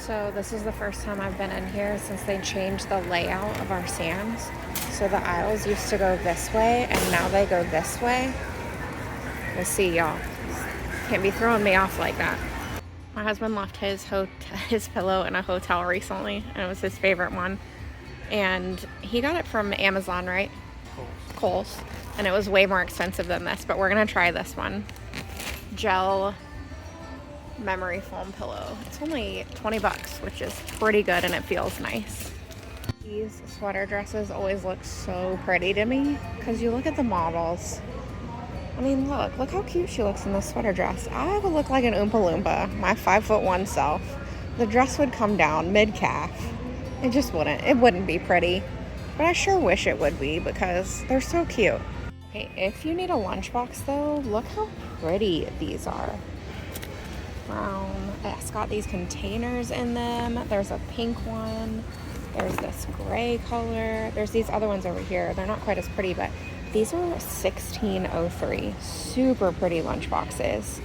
So this is the first time I've been in here since they changed the layout of our Sam's. So the aisles used to go this way and now they go this way. We'll see, y'all. Can't be throwing me off like that. My husband left his pillow in a hotel recently, and it was his favorite one. And he got it from Amazon, right? Kohl's. And it was way more expensive than this, but we're gonna try this one. Gel memory foam pillow. It's only 20 bucks, which is pretty good, and it feels nice. These sweater dresses always look so pretty to me, because you look at the models. I mean, look how cute she looks in this sweater dress. I would look like an Oompa Loompa, my 5'1" self. The dress would come down mid-calf. It just wouldn't. It wouldn't be pretty. But I sure wish it would be because they're so cute. Okay, if you need a lunchbox though, look how pretty these are. Brown. It's got these containers in them. There's a pink one. There's this gray color. There's these other ones over here. They're not quite as pretty, but these are $16.03. Super pretty lunch boxes.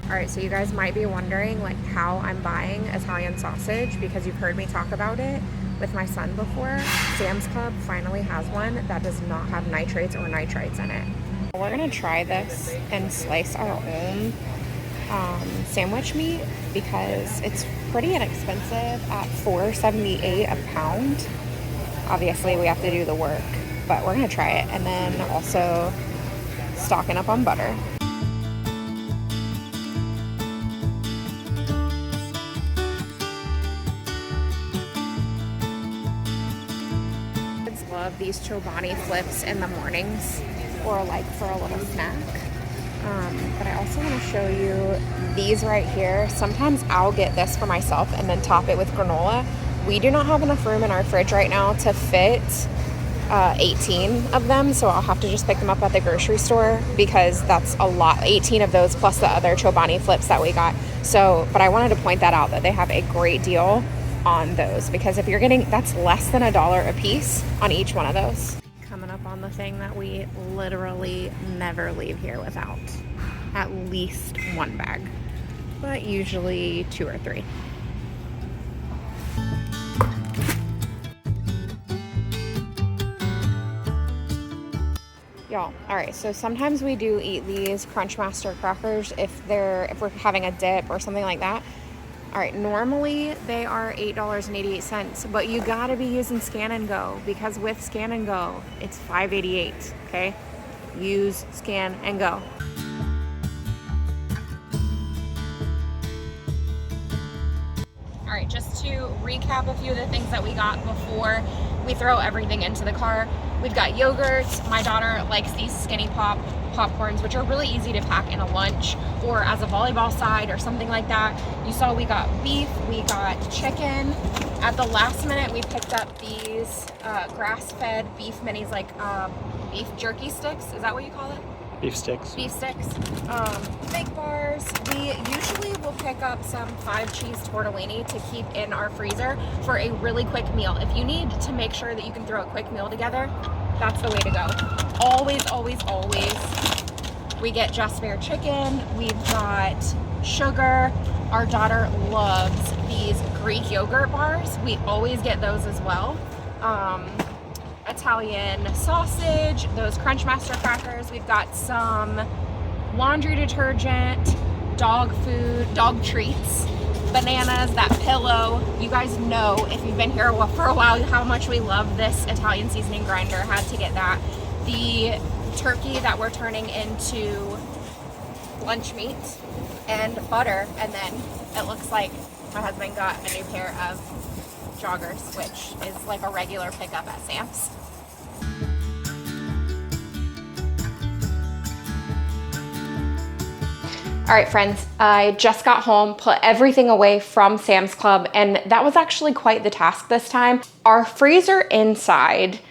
Alright, so you guys might be wondering like how I'm buying Italian sausage, because you've heard me talk about it with my son before. Sam's Club finally has one that does not have nitrates or nitrites in it. We're gonna try this and slice our own sandwich meat because it's pretty inexpensive at $4.78 a pound. Obviously we have to do the work, but we're gonna try it, and then also stocking up on butter. Love these Chobani flips in the mornings or like for a little snack. But I also want to show you these right here. Sometimes I'll get this for myself and then top it with granola. We do not have enough room in our fridge right now to fit 18 of them, so I'll have to just pick them up at the grocery store because that's a lot. 18 of those plus the other Chobani flips that we got. So, but I wanted to point that out, that they have a great deal on those, because if you're getting, that's less than $1 a piece on each one of those. Coming up on the thing that we literally never leave here without at least one bag, but usually 2 or 3. Y'all, all right, so sometimes we do eat these Crunchmaster crackers if we're having a dip or something like that. All right, normally they are $8.88, but you gotta be using Scan and Go, because with Scan and Go, it's $5.88, okay? Use Scan and Go. All right, just to recap a few of the things that we got before we throw everything into the car. We've got yogurt. My daughter likes these Skinny popcorns, which are really easy to pack in a lunch or as a volleyball side or something like that. You saw we got beef, we got chicken. At the last minute, we picked up these grass-fed beef minis, like beef jerky sticks. Is that what you call it? Beef sticks. Beef sticks. Big bars. We usually will pick up some 5-cheese tortellini to keep in our freezer for a really quick meal. If you need to make sure that you can throw a quick meal together, that's the way to go. Always, always, always. We get just mere chicken. We've got sugar. Our daughter loves these Greek yogurt bars. We always get those as well. Italian sausage, those Crunchmaster crackers. We've got some laundry detergent, dog food, dog treats, bananas, that pillow. You guys know, if you've been here for a while, how much we love this Italian seasoning grinder. Had to get that. The turkey that we're turning into lunch meat, and butter, and then it looks like my husband got a new pair of joggers, which is like a regular pickup at Sam's. All right, friends, I just got home, put everything away from Sam's Club, and that was actually quite the task this time. Our freezer inside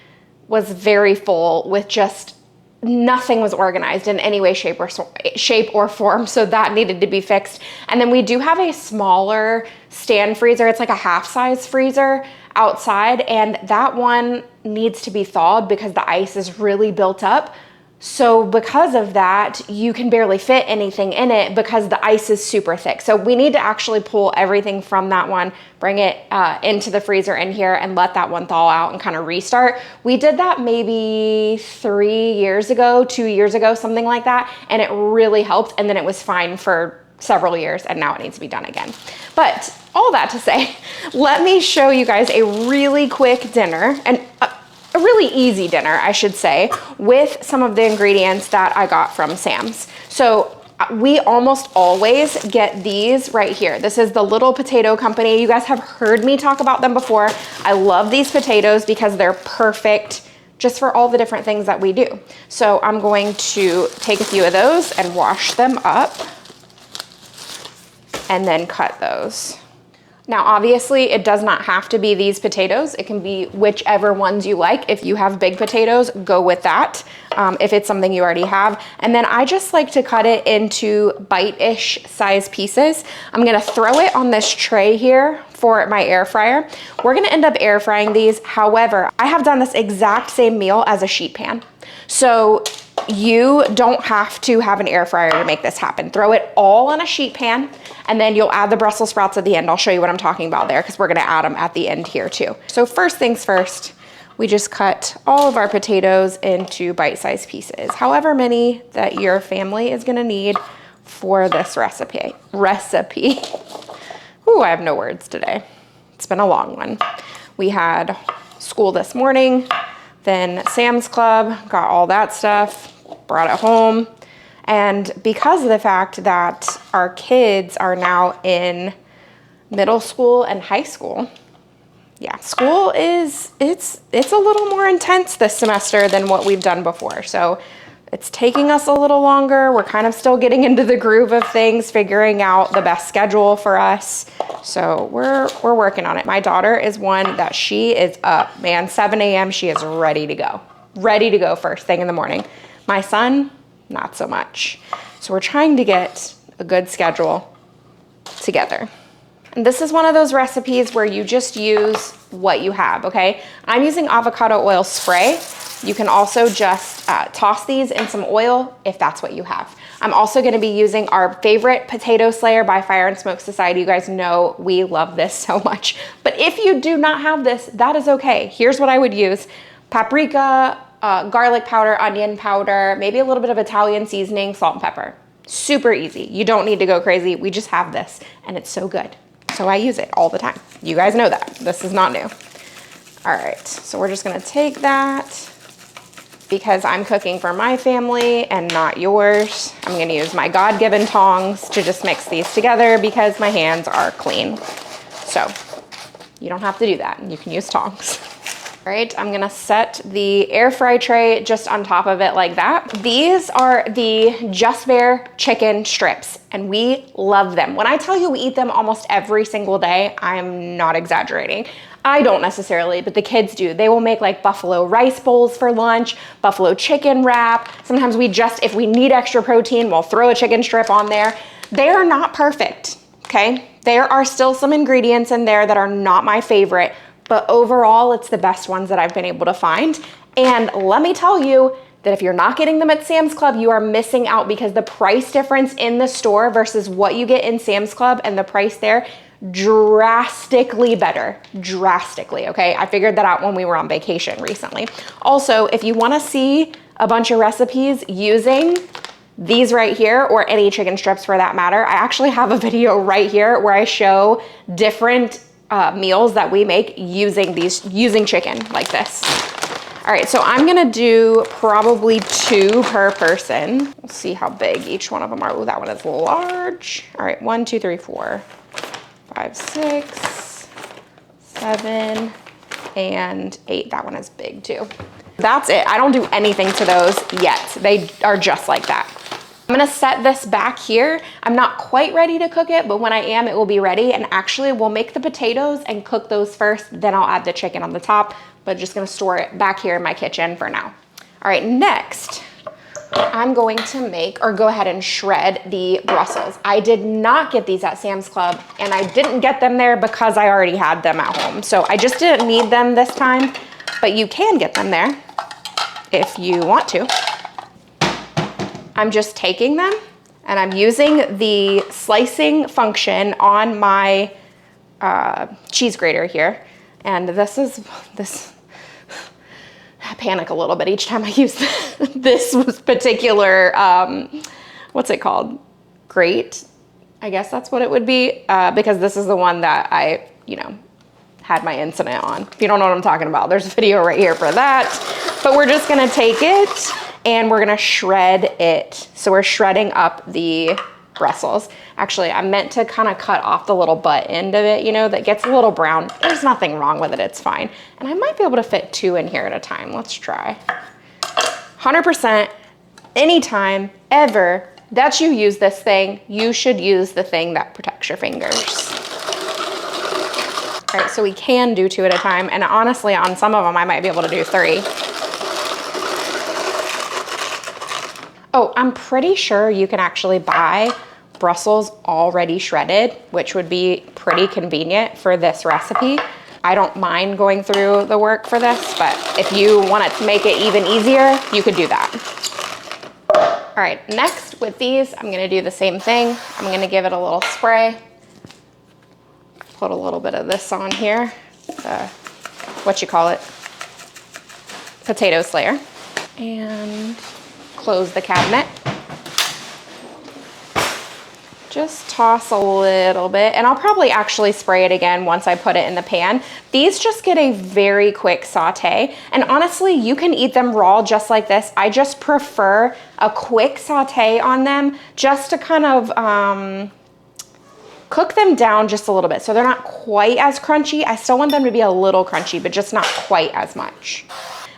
was very full with just nothing was organized in any way, shape or form, so that needed to be fixed. And then we do have a smaller stand freezer. It's like a half-size freezer outside, and that one needs to be thawed because the ice is really built up. So because of that, you can barely fit anything in it because the ice is super thick. So we need to actually pull everything from that one, bring it into the freezer in here and let that one thaw out and kind of restart. We did that maybe 3 years ago, 2 years ago, something like that. And it really helped. And then it was fine for several years and now it needs to be done again. But all that to say, let me show you guys a really quick dinner and a really easy dinner, I should say, with some of the ingredients that I got from Sam's. So we almost always get these right here. This is the Little Potato Company. You guys have heard me talk about them before. I love these potatoes because they're perfect just for all the different things that we do. So I'm going to take a few of those and wash them up and then cut those. Now, obviously, it does not have to be these potatoes. It can be whichever ones you like. If you have big potatoes, go with that, if it's something you already have. And then I just like to cut it into bite-ish size pieces. I'm gonna throw it on this tray here for my air fryer. We're gonna end up air frying these. However, I have done this exact same meal as a sheet pan. So you don't have to have an air fryer to make this happen. Throw it all in a sheet pan and then you'll add the Brussels sprouts at the end. I'll show you what I'm talking about there because we're gonna add them at the end here too. So first things first, we just cut all of our potatoes into bite-sized pieces, however many that your family is gonna need for this recipe. Ooh, I have no words today. It's been a long one. We had school this morning, then Sam's Club, got all that stuff, brought it home. And because of the fact that our kids are now in middle school and high school, yeah, school it's a little more intense this semester than what we've done before. So it's taking us a little longer. We're kind of still getting into the groove of things, figuring out the best schedule for us. So we're working on it. My daughter is one that she is up, man, 7 a.m. She is ready to go first thing in the morning. My son, not so much. So we're trying to get a good schedule together. And this is one of those recipes where you just use what you have, okay? I'm using avocado oil spray. You can also just toss these in some oil if that's what you have. I'm also gonna be using our favorite Potato Slayer by Fire and Smoke Society. You guys know we love this so much. But if you do not have this, that is okay. Here's what I would use. Paprika, garlic powder, onion powder, maybe a little bit of Italian seasoning, salt and pepper. Super easy. You don't need to go crazy. We just have this and it's so good. So I use it all the time. You guys know that. This is not new. All right, so we're just gonna take that because I'm cooking for my family and not yours. I'm gonna use my God-given tongs to just mix these together because my hands are clean. So you don't have to do that. You can use tongs. All right, I'm gonna set the air fry tray just on top of it like that. These are the Just Bare chicken strips and we love them. When I tell you we eat them almost every single day, I'm not exaggerating. I don't necessarily, but the kids do. They will make like buffalo rice bowls for lunch, buffalo chicken wrap. Sometimes if we need extra protein, we'll throw a chicken strip on there. They are not perfect, okay? There are still some ingredients in there that are not my favorite, but overall, it's the best ones that I've been able to find. And let me tell you that if you're not getting them at Sam's Club, you are missing out because the price difference in the store versus what you get in Sam's Club and the price there, drastically better, drastically, okay? I figured that out when we were on vacation recently. Also, if you wanna see a bunch of recipes using these right here, or any chicken strips for that matter, I actually have a video right here where I show different meals that we make using chicken like this. All right, so I'm gonna do probably 2 per person. We'll see how big each one of them are. Oh, that one is large. All right, 1, 2, 3, 4, 5, 6, 7, and 8. That one is big too. That's it. I don't do anything to those yet. They are just like that. I'm gonna set this back here. I'm not quite ready to cook it, but when I am, it will be ready. And actually we'll make the potatoes and cook those first, then I'll add the chicken on the top, but just gonna store it back here in my kitchen for now. All right, next, I'm going to make, or go ahead and shred the Brussels. I did not get these at Sam's Club, and I didn't get them there because I already had them at home. So I just didn't need them this time, but you can get them there if you want to. I'm just taking them and I'm using the slicing function on my cheese grater here. And this, I panic a little bit each time I use this particular, what's it called? Grate, I guess that's what it would be, because this is the one that I, had my incident on. If you don't know what I'm talking about, there's a video right here for that. But we're just gonna take it and we're gonna shred it. So we're shredding up the Brussels. Actually, I meant to kind of cut off the little butt end of it, that gets a little brown. There's nothing wrong with it, it's fine. And I might be able to fit 2 in here at a time. Let's try. 100%, anytime, ever, that you use this thing, you should use the thing that protects your fingers. All right, so we can do 2 at a time. And honestly, on some of them, I might be able to do 3. Oh, I'm pretty sure you can actually buy Brussels already shredded, which would be pretty convenient for this recipe. I don't mind going through the work for this, but if you want to make it even easier, you could do that. All right, next with these, I'm gonna do the same thing. I'm gonna give it a little spray. Put a little bit of this on here, potato slayer, and close the cabinet. Just toss a little bit, and I'll probably actually spray it again once I put it in the pan. These just get a very quick saute, and honestly, you can eat them raw just like this. I just prefer a quick saute on them just to kind of cook them down just a little bit so they're not quite as crunchy. I still want them to be a little crunchy, but just not quite as much.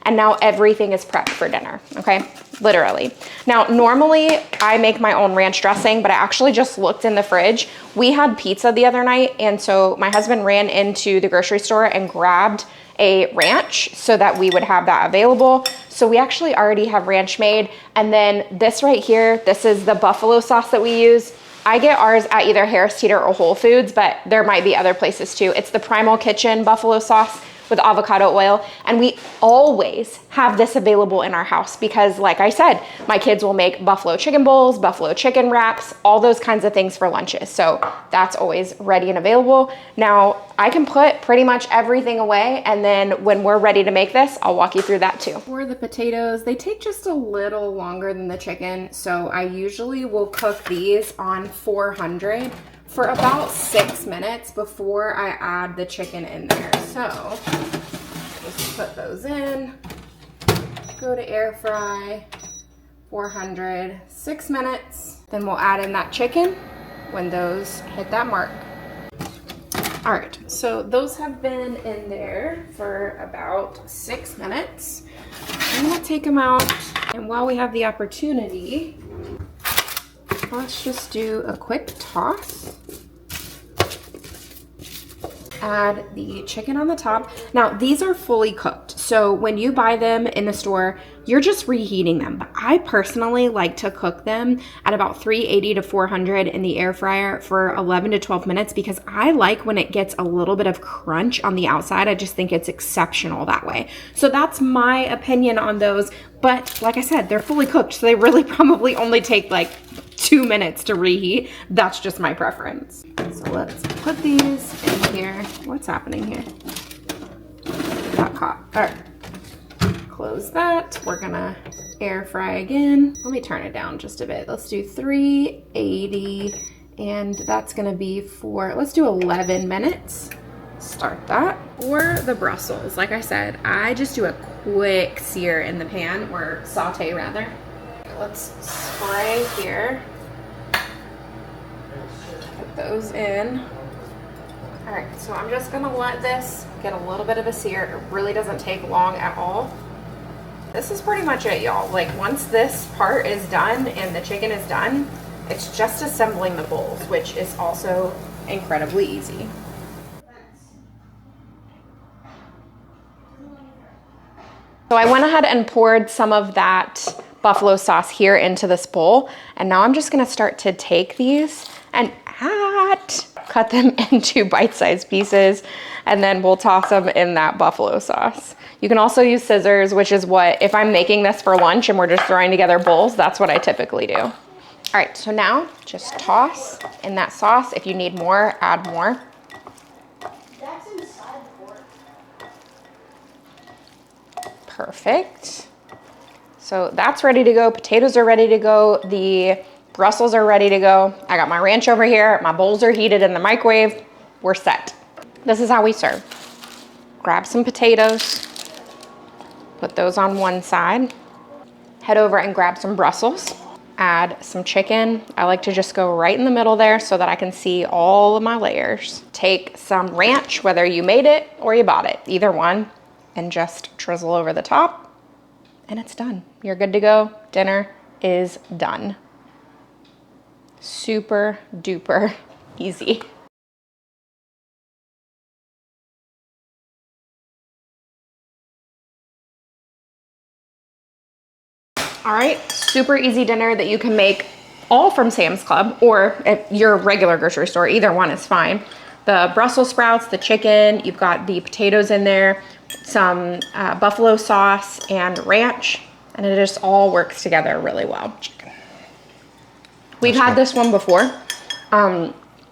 And now everything is prepped for dinner, okay? Literally. Now, normally I make my own ranch dressing, but I actually just looked in the fridge. We had pizza the other night, and so my husband ran into the grocery store and grabbed a ranch so that we would have that available. So we actually already have ranch made. And then this right here, this is the buffalo sauce that we use. I get ours at either Harris Teeter or Whole Foods, but there might be other places too. It's the Primal Kitchen buffalo sauce with avocado oil. And we always have this available in our house because, like I said, my kids will make buffalo chicken bowls, buffalo chicken wraps, all those kinds of things for lunches. So that's always ready and available. Now, I can put pretty much everything away, and then when we're ready to make this, I'll walk you through that too. For the potatoes, they take just a little longer than the chicken, so I usually will cook these on 400 for about 6 minutes before I add the chicken in there. So just put those in, go to air fry, 400, 6 minutes. Then we'll add in that chicken when those hit that mark. All right, so those have been in there for about 6 minutes. I'm gonna take them out, and while we have the opportunity, let's just do a quick toss. Add the chicken on the top. Now, these are fully cooked. So when you buy them in the store, you're just reheating them. But I personally like to cook them at about 380 to 400 in the air fryer for 11 to 12 minutes because I like when it gets a little bit of crunch on the outside. I just think it's exceptional that way. So that's my opinion on those. But like I said, they're fully cooked. So they really probably only take like 2 minutes to reheat. That's just my preference. So let's put these in here. What's happening here? Got caught. All right. Close that. We're gonna air fry again. Let me turn it down just a bit. Let's do 380, and that's gonna be for, let's do 11 minutes. Start that. For the Brussels, like I said, I just do a quick sear in the pan, or saute rather. Let's spray here. Put those in. All right, so I'm just gonna let this get a little bit of a sear. It really doesn't take long at all. this is pretty much it, y'all. Like once this part is done and the chicken is done, it's just assembling the bowls, which is also incredibly easy. So I went ahead and poured some of that buffalo sauce here into this bowl. And now I'm just gonna start to take these and cut them into bite-sized pieces, and then we'll toss them in that buffalo sauce. You can also use scissors, which is what, if I'm making this for lunch and we're just throwing together bowls, that's what I typically do. All right, so now just toss in that sauce. If you need more, add more. That's inside the board. Perfect. So that's ready to go. Potatoes are ready to go. The Brussels are ready to go. I got my ranch over here. My bowls are heated in the microwave. We're set. This is how we serve. Grab some potatoes, put those on one side. Head over and grab some Brussels. Add some chicken. I like to just go right in the middle there so that I can see all of my layers. Take some ranch, whether you made it or you bought it, either one, and just drizzle over the top, and it's done. You're good to go. Dinner is done. Super duper easy. All right, super easy dinner that you can make all from Sam's Club or at your regular grocery store. Either one is fine. The Brussels sprouts, the chicken, you've got the potatoes in there, some buffalo sauce and ranch, and it just all works together really well. We've had this one before.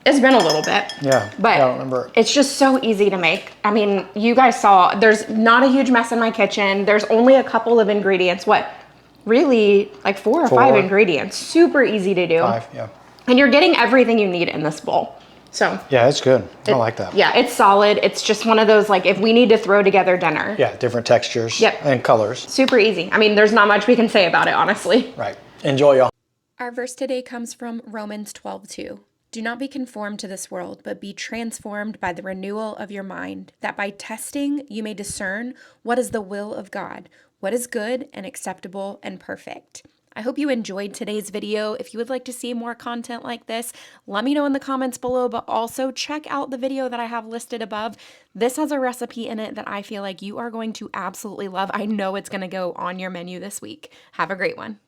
It's been a little bit. Yeah, but I don't remember. It's just so easy to make. I mean, you guys saw, there's not a huge mess in my kitchen. There's only a couple of ingredients. What? Really, like four or five ingredients. Super easy to do. 5, yeah. And you're getting everything you need in this bowl. So yeah, it's good. I like that. Yeah, it's solid. It's just one of those, like, if we need to throw together dinner. Yeah, different textures and colors. Super easy. I mean, there's not much we can say about it, honestly. Right. Enjoy, y'all. Our verse today comes from Romans 12:2. Do not be conformed to this world, but be transformed by the renewal of your mind, that by testing you may discern what is the will of God, what is good and acceptable and perfect. I hope you enjoyed today's video. If you would like to see more content like this, let me know in the comments below, but also check out the video that I have listed above. This has a recipe in it that I feel like you are going to absolutely love. I know it's going to go on your menu this week. Have a great one.